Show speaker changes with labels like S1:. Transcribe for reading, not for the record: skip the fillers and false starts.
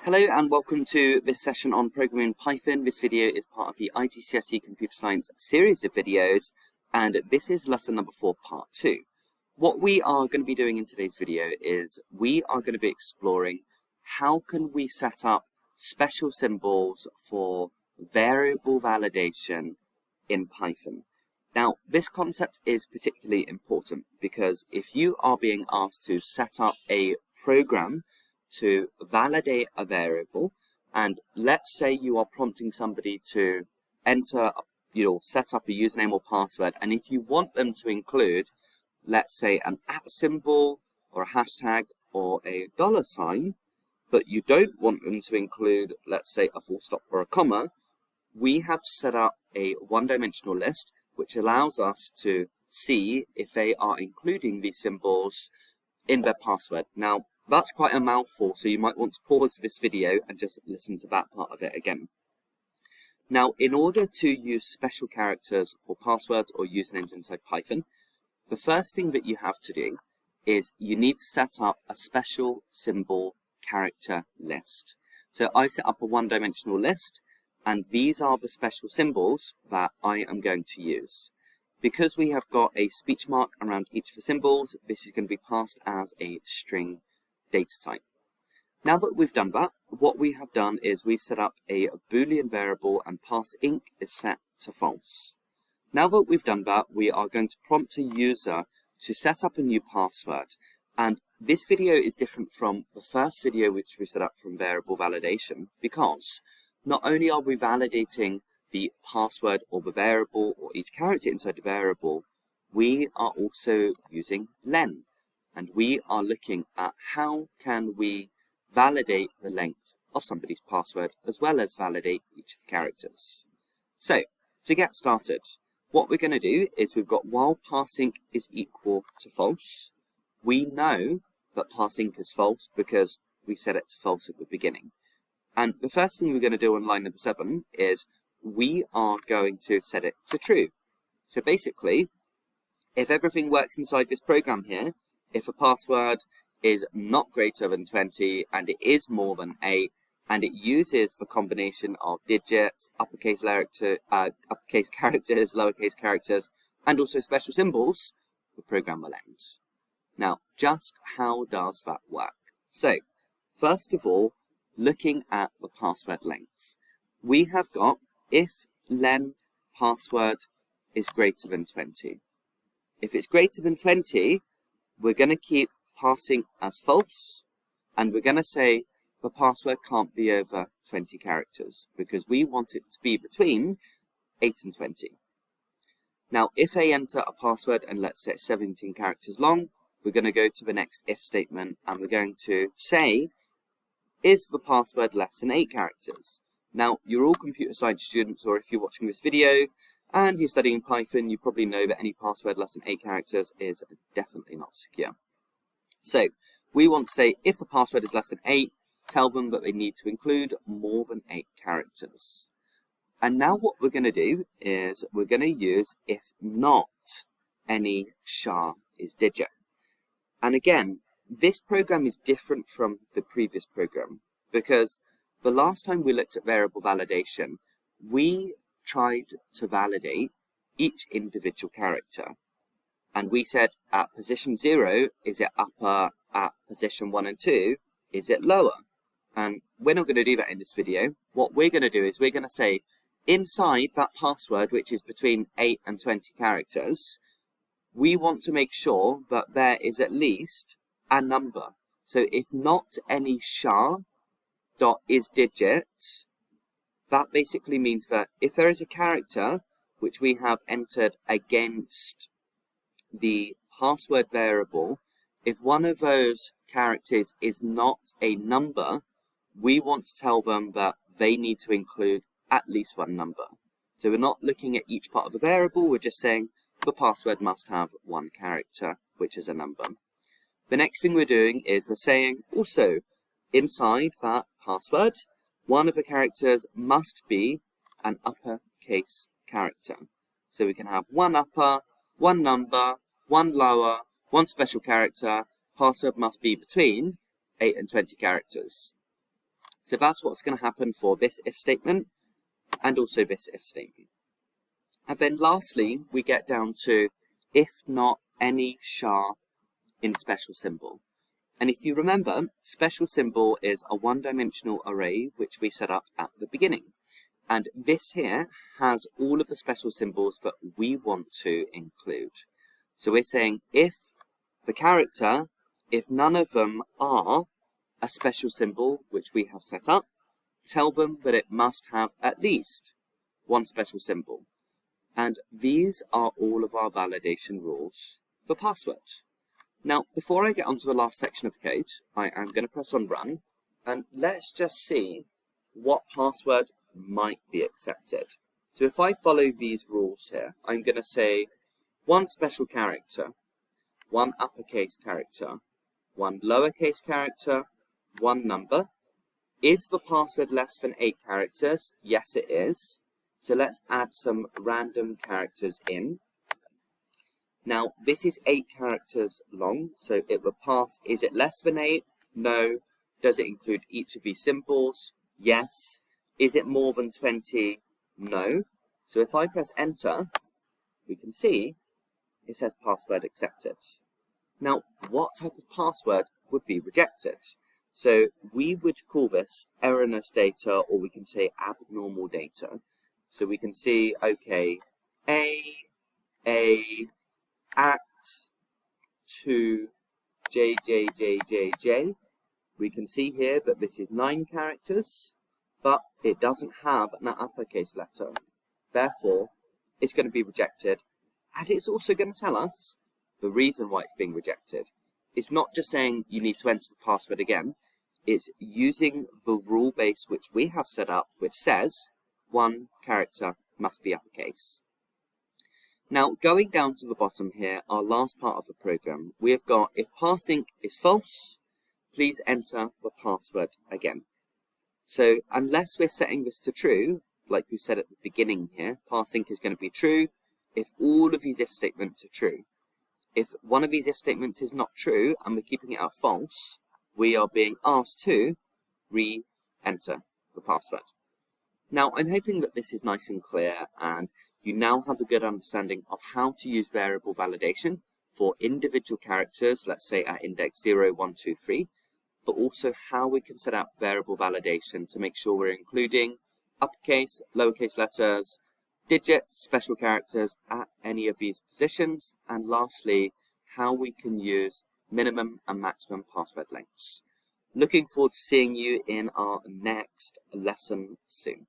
S1: Hello and welcome to this session on programming in Python. This video is part of the IGCSE Computer Science series of videos, and this is lesson number 4, part 2. What we are going to be doing in today's video is we are going to be exploring how can we set up special symbols for variable validation in Python. Now, this concept is particularly important because if you are being asked to set up a program to validate a variable, and let's say you are prompting somebody to enter, set up a username or password, and if you want them to include, let's say, an @ symbol or a hashtag or a $sign, but you don't want them to include, let's say, a full stop or a comma, we have to set up a one-dimensional list which allows us to see if they are including these symbols in their password. Now, that's quite a mouthful, so you might want to pause this video and just listen to that part of it again. Now, in order to use special characters for passwords or usernames inside Python, the first thing that you have to do is you need to set up a special symbol character list. So I've set up a one-dimensional list, and these are the special symbols that I am going to use. Because we have got a speech mark around each of the symbols, this is going to be passed as a string data type. Now that we've done that, what we have done is we've set up a Boolean variable and parseInc is set to false. Now that we've done that, we are going to prompt a user to set up a new password. And this video is different from the first video which we set up from variable validation, because not only are we validating the password or the variable or each character inside the variable, we are also using len. And we are looking at how can we validate the length of somebody's password as well as validate each of the characters. So, to get started, what we're going to do is we've got while parseInc is equal to false. We know that parseInc is false because we set it to false at the beginning. And the first thing we're going to do on line number 7 is we are going to set it to true. So basically, if everything works inside this program here, if a password is not greater than 20 and it is more than 8 and it uses the combination of digits, uppercase characters, lowercase characters, and also special symbols, the program will end. Now, just how does that work? So, first of all, looking at the password length, we have got if len password is greater than 20. If it's greater than 20, we're going to keep parseInc as false, and we're going to say the password can't be over 20 characters because we want it to be between 8 and 20. Now, if I enter a password and let's say it's 17 characters long, we're going to go to the next if statement and we're going to say, is the password less than 8 characters? Now, you're all computer science students, or if you're watching this video and you're studying Python, you probably know that any password less than 8 characters is definitely not secure. So we want to say if the password is less than 8, tell them that they need to include more than 8 characters. And now what we're going to do is we're going to use if not any SHA is digit. And again, this program is different from the previous program because the last time we looked at variable validation, we tried to validate each individual character. And we said at position 0, is it upper? At position 1 and 2, is it lower? And we're not going to do that in this video. What we're going to do is we're going to say inside that password, which is between 8 and 20 characters, we want to make sure that there is at least a number. So if not any SHA dot is digits, that basically means that if there is a character which we have entered against the password variable, if one of those characters is not a number, we want to tell them that they need to include at least one number. So we're not looking at each part of the variable, we're just saying the password must have one character, which is a number. The next thing we're doing is we're saying also inside that password, one of the characters must be an uppercase character. So we can have one upper, one number, one lower, one special character. Password must be between 8 and 20 characters. So that's what's going to happen for this if statement and also this if statement. And then lastly, we get down to if not any char in special symbol. And if you remember, special symbol is a one-dimensional array which we set up at the beginning. And this here has all of the special symbols that we want to include. So we're saying if the character, if none of them are a special symbol which we have set up, tell them that it must have at least one special symbol. And these are all of our validation rules for password. Now, before I get onto the last section of the code, I am going to press on run, and let's just see what password might be accepted. So if I follow these rules here, I'm going to say one special character, one uppercase character, one lowercase character, one number. Is the password less than 8 characters? Yes, it is. So let's add some random characters in. Now, this is 8 characters long, so it will pass. Is it less than 8? No. Does it include each of these symbols? Yes. Is it more than 20? No. So if I press enter, we can see it says password accepted. Now, what type of password would be rejected? So we would call this erroneous data, or we can say abnormal data. So we can see, okay, at to JJJJJ. We can see here that this is 9 characters, but it doesn't have an uppercase letter. Therefore, it's going to be rejected. And it's also going to tell us the reason why it's being rejected. It's not just saying you need to enter the password again. It's using the rule base which we have set up, which says one character must be uppercase. Now, going down to the bottom here, our last part of the program, we have got if parsync is false, please enter the password again. So unless we're setting this to true, like we said at the beginning here, parsync is going to be true if all of these if statements are true. If one of these if statements is not true and we're keeping it at false, we are being asked to re-enter the password. Now, I'm hoping that this is nice and clear and you now have a good understanding of how to use variable validation for individual characters, let's say at index 0, 1, 2, 3, but also how we can set up variable validation to make sure we're including uppercase, lowercase letters, digits, special characters at any of these positions, and lastly, how we can use minimum and maximum password lengths. Looking forward to seeing you in our next lesson soon.